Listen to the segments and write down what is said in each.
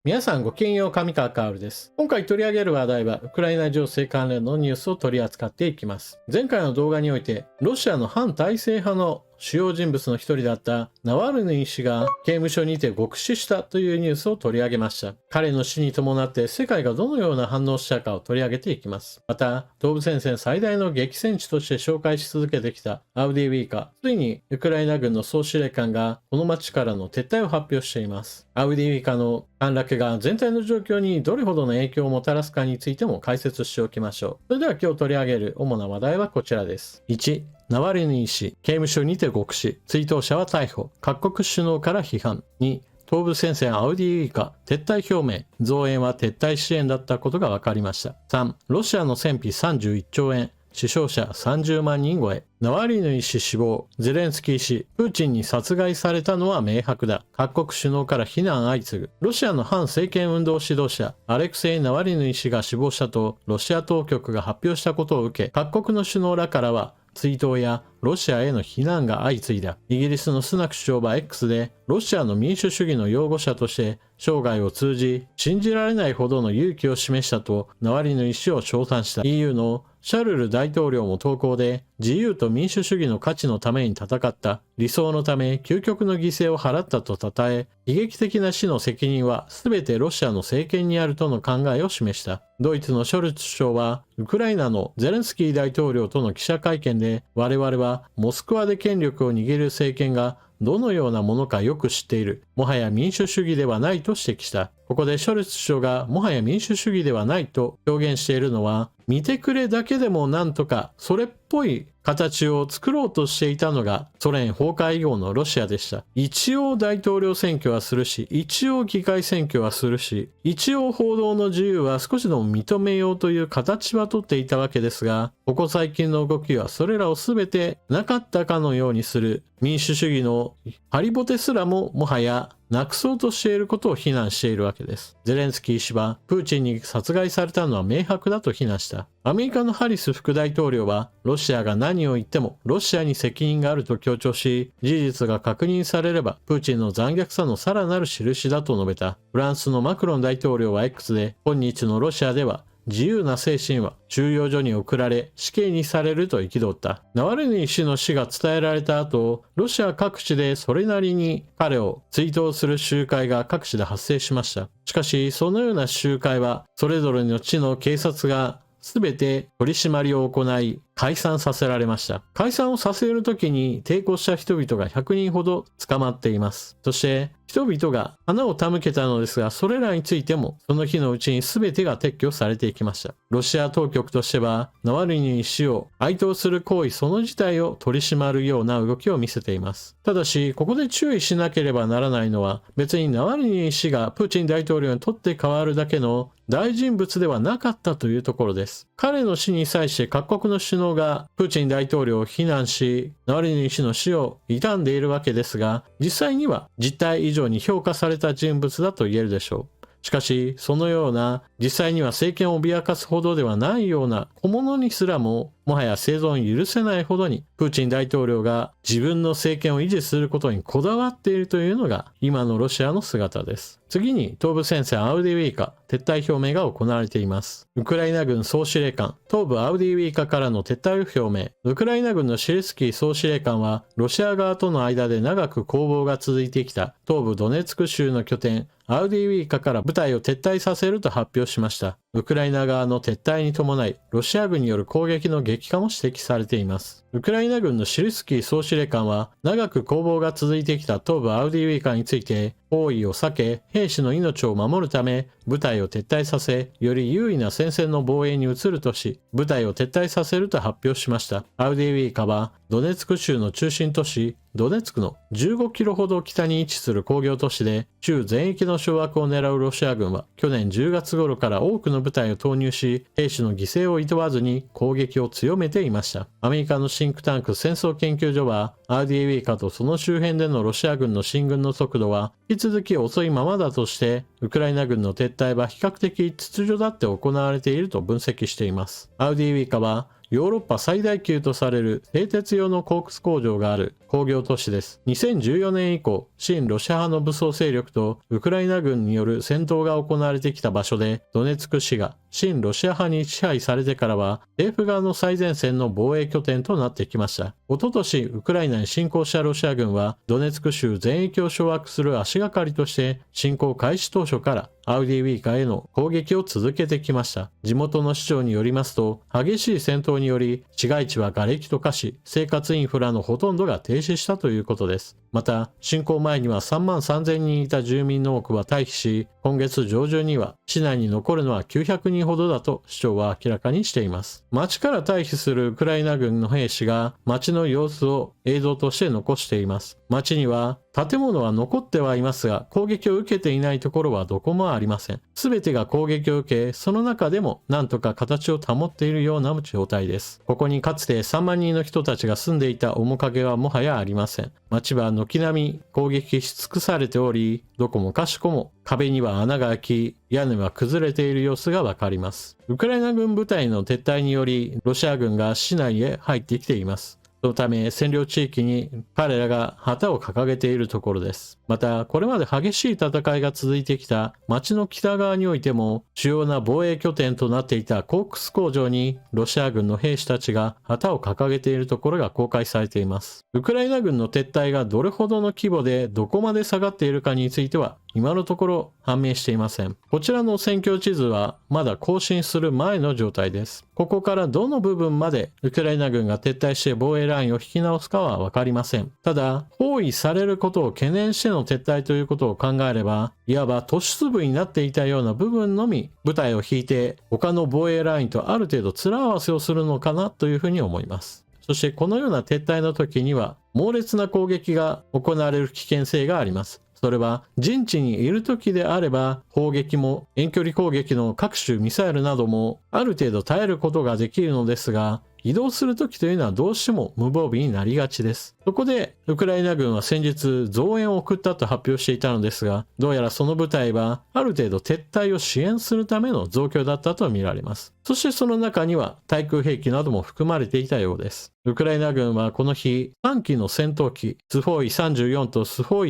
皆さんごきげんよう、上川薫です。今回取り上げる話題はウクライナ情勢関連のニュースを取り扱っていきます。前回の動画においてロシアの反体制派の主要人物の一人だったナワルヌイ氏が刑務所にて獄死したというニュースを取り上げました。彼の死に伴って世界がどのような反応したかを取り上げていきます。また、東部戦線最大の激戦地として紹介し続けてきたアウディウィーカ、ついにウクライナ軍の総司令官がこの町からの撤退を発表しています。アウディウィーカの陥落が全体の状況にどれほどの影響をもたらすかについても解説しておきましょう。それでは今日取り上げる主な話題はこちらです。1、ナワリヌイ氏、刑務所にて獄死、追悼者は逮捕、各国首脳から批判。2、東部戦線アウディウィーカ、撤退表明、増援は撤退支援だったことが分かりました。3、ロシアの戦費31兆円、死傷者30万人超え、ナワリヌイ氏死亡、ゼレンスキー氏、プーチンに殺害されたのは明白だ。各国首脳から非難相次ぐ。ロシアの反政権運動指導者、アレクセイ・ナワリヌイ氏が死亡したと、ロシア当局が発表したことを受け、各国の首脳らからは、追悼やロシアへの非難が相次いだ。イギリスのスナク首相は X でロシアの民主主義の擁護者として生涯を通じ信じられないほどの勇気を示したとナワリヌイ氏を称賛した。 EU のシャルル大統領も投稿で自由と民主主義の価値のために戦った、理想のため究極の犠牲を払ったと称え、悲劇的な死の責任は全てロシアの政権にあるとの考えを示した。ドイツのショルツ首相はウクライナのゼレンスキー大統領との記者会見で、我々はモスクワで権力を握る政権がどのようなものかよく知っている。もはや民主主義ではないと指摘した。ここでショルツ首相がもはや民主主義ではないと表現しているのは、見てくれだけでもなんとかそれっぽい形を作ろうとしていたのがソ連崩壊後のロシアでした。一応大統領選挙はするし、一応議会選挙はするし、一応報道の自由は少しでも認めようという形はとっていたわけですが、ここ最近の動きはそれらを全てなかったかのようにする。民主主義のハリボテすらももはやなくそうとしていることを非難しているわけです。ゼレンスキー氏はプーチンに殺害されたのは明白だと非難した。アメリカのハリス副大統領はロシアが何を言ってもロシアに責任があると強調し、事実が確認されればプーチンの残虐さのさらなる印だと述べた。フランスのマクロン大統領は X で、今日のロシアでは自由な精神は収容所に送られ死刑にされると憤った。ナワリヌイ氏の死が伝えられた後、ロシア各地でそれなりに彼を追悼する集会が各地で発生しました。しかしそのような集会はそれぞれの地の警察が全て取り締まりを行い解散させられました。解散をさせるときに抵抗した人々が100人ほど捕まっています。そして人々が花を手向けたのですが、それらについてもその日のうちに全てが撤去されていきました。ロシア当局としてはナワリヌイ氏を哀悼する行為その自体を取り締まるような動きを見せています。ただしここで注意しなければならないのは、別にナワリヌイ氏がプーチン大統領にとって変わるだけの大人物ではなかったというところです。彼の死に際して各国の首脳がプーチン大統領を非難し、ナワリヌイ氏の死を悼んでいるわけですが、実際には実態以上に評価された人物だと言えるでしょう。しかしそのような実際には政権を脅かすほどではないような小物にすらももはや生存を許せないほどにプーチン大統領が自分の政権を維持することにこだわっているというのが今のロシアの姿です。次に東部戦線アウディウィーカ撤退表明が行われています。ウクライナ軍総司令官、東部アウディウィーカからの撤退を表明。ウクライナ軍のシレスキー総司令官はロシア側との間で長く攻防が続いてきた東部ドネツク州の拠点アウディウィーカから部隊を撤退させると発表しました。ウクライナ側の撤退に伴い、ロシア軍による攻撃の激化も指摘されています。ウクライナ軍のシルスキー総司令官は、長く攻防が続いてきた東部アウディウィーカについて、包囲を避け、兵士の命を守るため、部隊を撤退させ、より優位な戦線の防衛に移るとし、部隊を撤退させると発表しました。アウディウィーカは、ドネツク州の中心都市、ドネツクの15キロほど北に位置する工業都市で、州全域の掌握を狙うロシア軍は、去年10月頃から多くの部隊を投入し、兵士の犠牲を厭わずに攻撃を強めていました。アメリカのシンクタンク戦争研究所は、アウディウィーカとその周辺でのロシア軍の進軍の速度は、引き続き遅いままだとして、ウクライナ軍の撤退は比較的秩序だって行われていると分析しています。アウディウィーカは、ヨーロッパ最大級とされる製鉄用のコークス工場がある工業都市です。2014年以降、親ロシア派の武装勢力とウクライナ軍による戦闘が行われてきた場所で、ドネツク市が親ロシア派に支配されてからは、政府側の最前線の防衛拠点となってきました。おととし、ウクライナに侵攻したロシア軍は、ドネツク州全域を掌握する足がかりとして、侵攻開始当初からアウディウィーカへの攻撃を続けてきました。地元の市長によりますと、激しい戦闘により市街地は瓦礫と化し、生活インフラのほとんどが停止したということです。また、侵攻前には3万3000人いた住民の多くは退避し、今月上旬には市内に残るのは900人ほどだと市長は明らかにしています。町から退避するウクライナ軍の兵士が町の様子を映像として残しています。町には建物は残ってはいますが、攻撃を受けていないところはどこもありません。すべてが攻撃を受け、その中でも何とか形を保っているような状態です。ここにかつて3万人の人たちが住んでいた面影はもはやありません。町は軒並み攻撃し尽くされており、どこもかしこも壁には穴が開き、屋根は崩れている様子がわかります。ウクライナ軍部隊の撤退により、ロシア軍が市内へ入ってきています。そのため占領地域に彼らが旗を掲げているところです。また、これまで激しい戦いが続いてきた町の北側においても主要な防衛拠点となっていたコークス工場にロシア軍の兵士たちが旗を掲げているところが公開されています。ウクライナ軍の撤退がどれほどの規模でどこまで下がっているかについては今のところ判明していません。こちらの戦況地図はまだ更新する前の状態です。ここからどの部分までウクライナ軍が撤退して防衛ラインを引き直すかはわかりません。ただ、包囲されることを懸念しての撤退ということを考えれば、いわば都市部になっていたような部分のみ部隊を引いて他の防衛ラインとある程度面合わせをするのかなというふうに思います。そしてこのような撤退の時には猛烈な攻撃が行われる危険性があります。それは陣地にいる時であれば砲撃も遠距離攻撃の各種ミサイルなどもある程度耐えることができるのですが、移動する時というのはどうしても無防備になりがちです。そこでウクライナ軍は先日増援を送ったと発表していたのですが、どうやらその部隊はある程度撤退を支援するための増強だったとみられます。そしてその中には対空兵器なども含まれていたようです。ウクライナ軍はこの日3機の戦闘機スフォーイ34とスフォーイ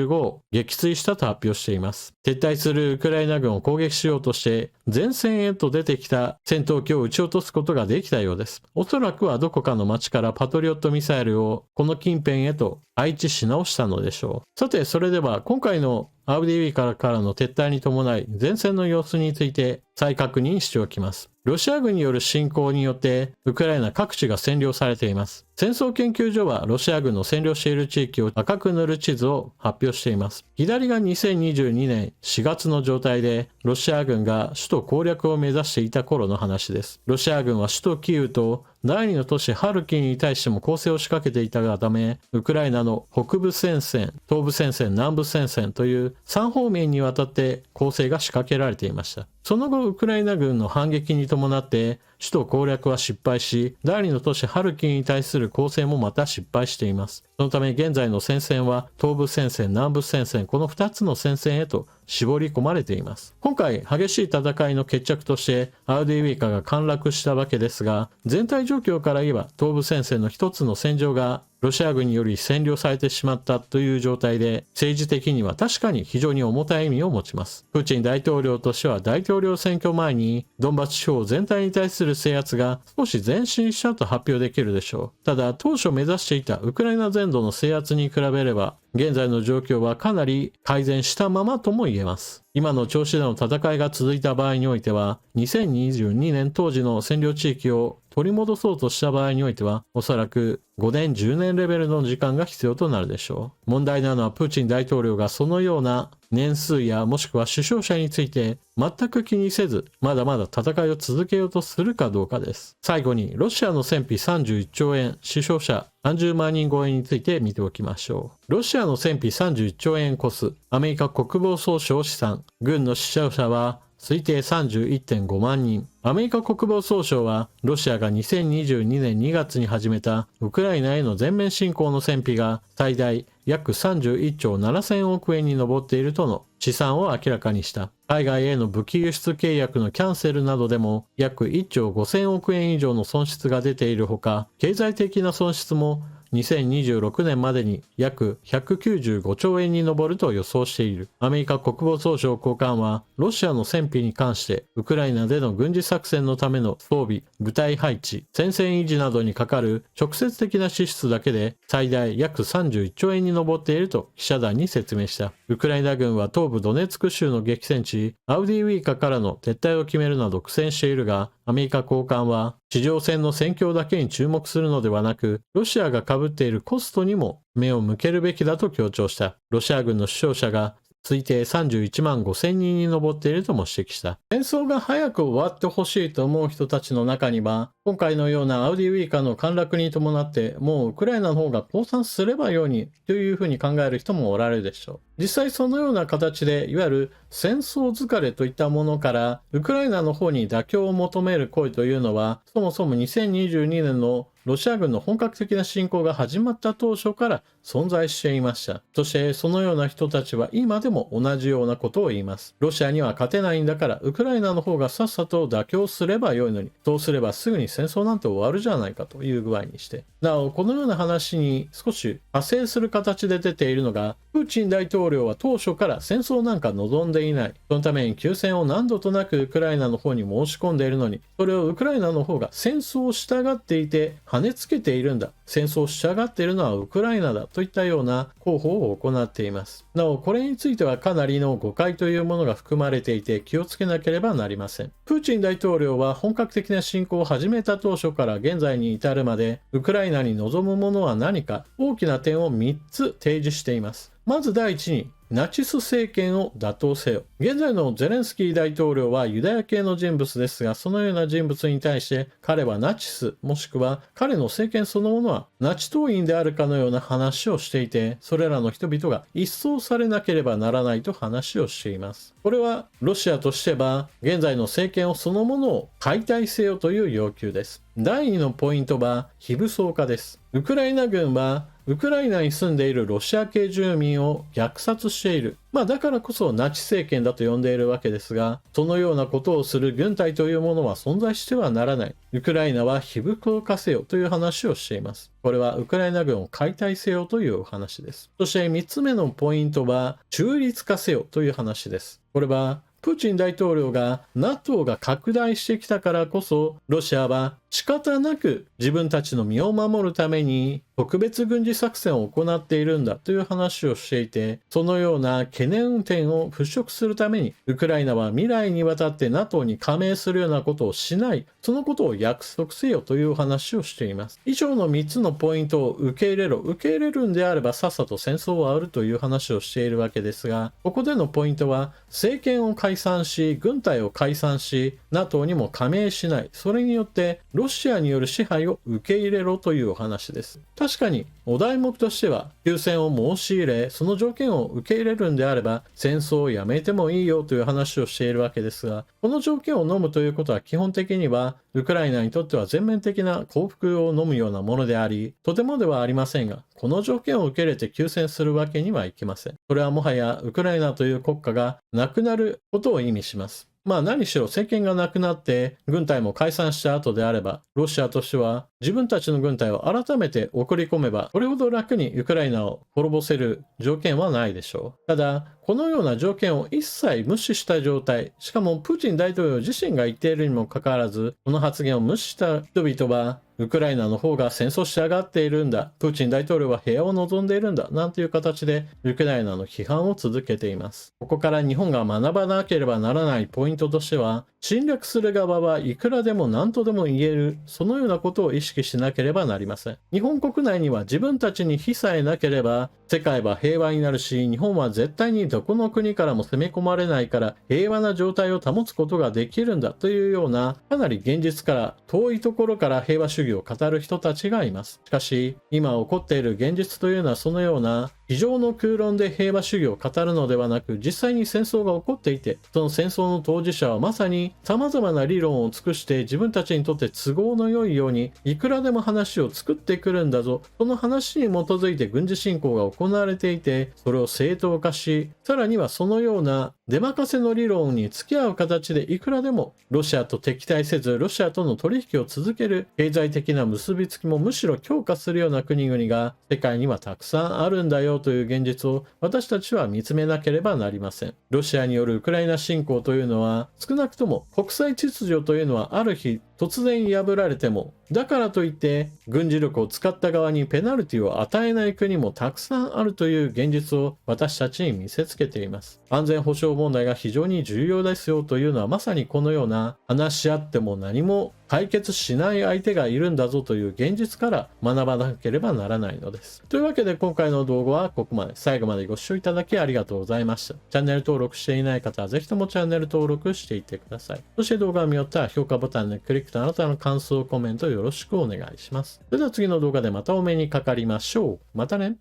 35を撃墜したと発表しています。撤退するウクライナ軍を攻撃しようとして前線へと出てきた戦闘機を撃ち落とすことができたようです。おそらくはどこかの町からパトリオットミサイルをこの近辺へと配置し直したのでしょう。さて、それでは今回のアウディウィーからの撤退に伴い前線の様子について再確認しておきます。ロシア軍による侵攻によってウクライナ各地が占領されています。戦争研究所はロシア軍の占領している地域を赤く塗る地図を発表しています。左が2022年4月の状態でロシア軍が首都攻略を目指していた頃の話です。ロシア軍は首都キーウと第2の都市ハルキウに対しても攻勢を仕掛けていたがため、ウクライナの北部戦線、東部戦線、南部戦線という3方面にわたって攻勢が仕掛けられていました。その後、ウクライナ軍の反撃に伴って首都攻略は失敗し、第2の都市ハルキウに対する攻勢もまた失敗しています。そのため現在の戦線は東部戦線、南部戦線、この2つの戦線へと絞り込まれています。今回激しい戦いの決着としてアウディウィーカが陥落したわけですが、全体状況から言えば東部戦線の一つの戦場がロシア軍により占領されてしまったという状態で、政治的には確かに非常に重たい意味を持ちます。プーチン大統領としては大統領選挙前にドンバス地方全体に対する制圧が少し前進したと発表できるでしょう。ただ当初目指していたウクライナ全土の制圧に比べれば現在の状況はかなり改善したままとも言えます。今の調子での戦いが続いた場合においては、2022年当時の占領地域を取り戻そうとした場合においては、おそらく5年10年レベルの時間が必要となるでしょう。問題なのはプーチン大統領がそのような年数やもしくは死傷者について全く気にせず、まだまだ戦いを続けようとするかどうかです。最後にロシアの戦費31兆円、死傷者30万人超えについて見ておきましょう。ロシアの戦費31兆円コス、アメリカ国防総省試算、軍の死傷者は推定31.5万人。アメリカ国防総省はロシアが2022年2月に始めたウクライナへの全面侵攻の戦費が最大約31兆7000億円に上っているとの試算を明らかにした。海外への武器輸出契約のキャンセルなどでも約1兆5000億円以上の損失が出ているほか、経済的な損失も2026年までに約195兆円に上ると予想している。アメリカ国防総省高官は、ロシアの戦費に関して、ウクライナでの軍事作戦のための装備、部隊配置、戦線維持などにかかる直接的な支出だけで最大約31兆円に上っていると記者団に説明した。ウクライナ軍は東部ドネツク州の激戦地、アウディウィーカからの撤退を決めるなど苦戦しているが、アメリカ高官は、地上戦の戦況だけに注目するのではなく、ロシアが被っているコストにも目を向けるべきだと強調した。ロシア軍の死傷者が推定31万5000人に上っているとも指摘した。戦争が早く終わってほしいと思う人たちの中には、今回のようなアウディウィーカの陥落に伴って、もうウクライナの方が降参すればよいにというふうに考える人もおられるでしょう。実際そのような形で、いわゆる戦争疲れといったものから、ウクライナの方に妥協を求める声というのは、そもそも2022年のロシア軍の本格的な侵攻が始まった当初から存在していました。そしてそのような人たちは今でも同じようなことを言います。ロシアには勝てないんだからウクライナの方がさっさと妥協すればよいのに、そうすればすぐに戦争なんて終わるじゃないかという具合にして。なお、このような話に少し派生する形で出ているのが、プーチン大統領は当初から戦争なんか望んでいない。そのために休戦を何度となくウクライナの方に申し込んでいるのに、それをウクライナの方が戦争をしたがっていて跳ねつけているんだ。戦争をしたがっているのはウクライナだといったような広報を行っています。なお、これについてはかなりの誤解というものが含まれていて気をつけなければなりません。プーチン大統領は本格的な侵攻を始めた当初から現在に至るまで、ウクライナに望むものは何か大きな点を3つ提示しています。まず第一に、ナチス政権を打倒せよ。現在のゼレンスキー大統領はユダヤ系の人物ですが、そのような人物に対して彼はナチス、もしくは彼の政権そのものはナチ党員であるかのような話をしていて、それらの人々が一掃されなければならないと話をしています。これはロシアとしては現在の政権をそのものを解体せよという要求です。第2のポイントは非武装化です。ウクライナ軍はウクライナに住んでいるロシア系住民を虐殺している。だからこそナチ政権だと呼んでいるわけですが、そのようなことをする軍隊というものは存在してはならない。ウクライナは非武装化せよという話をしています。これはウクライナ軍を解体せよという話です。そして3つ目のポイントは中立化せよという話です。これはプーチン大統領が NATO が拡大してきたからこそ、ロシアは仕方なく自分たちの身を守るために特別軍事作戦を行っているんだという話をしていて、そのような懸念点を払拭するために、ウクライナは未来にわたって NATO に加盟するようなことをしない、そのことを約束せよという話をしています。以上の3つのポイントを受け入れろ。受け入れるんであればさっさと戦争を終わるという話をしているわけですが、ここでのポイントは、政権を解散し、軍隊を解散し、NATO にも加盟しない。それによって、ロシアによる支配を受け入れろというお話です。確かに、お題目としては、休戦を申し入れ、その条件を受け入れるんであれば、戦争をやめてもいいよという話をしているわけですが、この条件を飲むということは基本的には、ウクライナにとっては全面的な降伏を飲むようなものであり、とてもではありませんが、この条件を受け入れて休戦するわけにはいきません。これはもはやウクライナという国家がなくなることを意味します。何しろ政権がなくなって軍隊も解散した後であれば、ロシアとしては自分たちの軍隊を改めて送り込めば、これほど楽にウクライナを滅ぼせる条件はないでしょう。ただ、このような条件を一切無視した状態、しかもプーチン大統領自身が言っているにもかかわらず、この発言を無視した人々は、ウクライナの方が戦争し上がっているんだ、プーチン大統領は平和を望んでいるんだ、なんていう形でウクライナの批判を続けています。ここから日本が学ばなければならないポイントとしては、侵略する側はいくらでも何とでも言える、そのようなことを意識しなければなりません。日本国内には自分たちに非さえなければ、世界は平和になるし、日本は絶対にどこの国からも攻め込まれないから平和な状態を保つことができるんだというような、かなり現実から遠いところから平和主義を語る人たちがいます。しかし、今起こっている現実というのはそのような机上の空論で平和主義を語るのではなく、実際に戦争が起こっていて、その戦争の当事者はまさに様々な理論を尽くして自分たちにとって都合の良いようにいくらでも話を作ってくるんだぞ。その話に基づいて軍事侵攻が行われていて、それを正当化し、さらにはそのような出任せの理論に付き合う形でいくらでもロシアと敵対せず、ロシアとの取引を続ける経済的な結びつきもむしろ強化するような国々が世界にはたくさんあるんだよという現実を私たちは見つめなければなりません。ロシアによるウクライナ侵攻というのは、少なくとも国際秩序というのはある日突然破られても、だからといって軍事力を使った側にペナルティを与えない国もたくさんあるという現実を私たちに見せつけています。安全保障問題が非常に重要ですよというのは、まさにこのような話し合っても何も解決しない相手がいるんだぞという現実から学ばなければならないのです。というわけで今回の動画はここまで。最後までご視聴いただきありがとうございました。チャンネル登録していない方はぜひともチャンネル登録していってください。そして動画を見終わったら評価ボタンでクリックとあなたの感想、コメントよろしくお願いします。それでは次の動画でまたお目にかかりましょう。またね。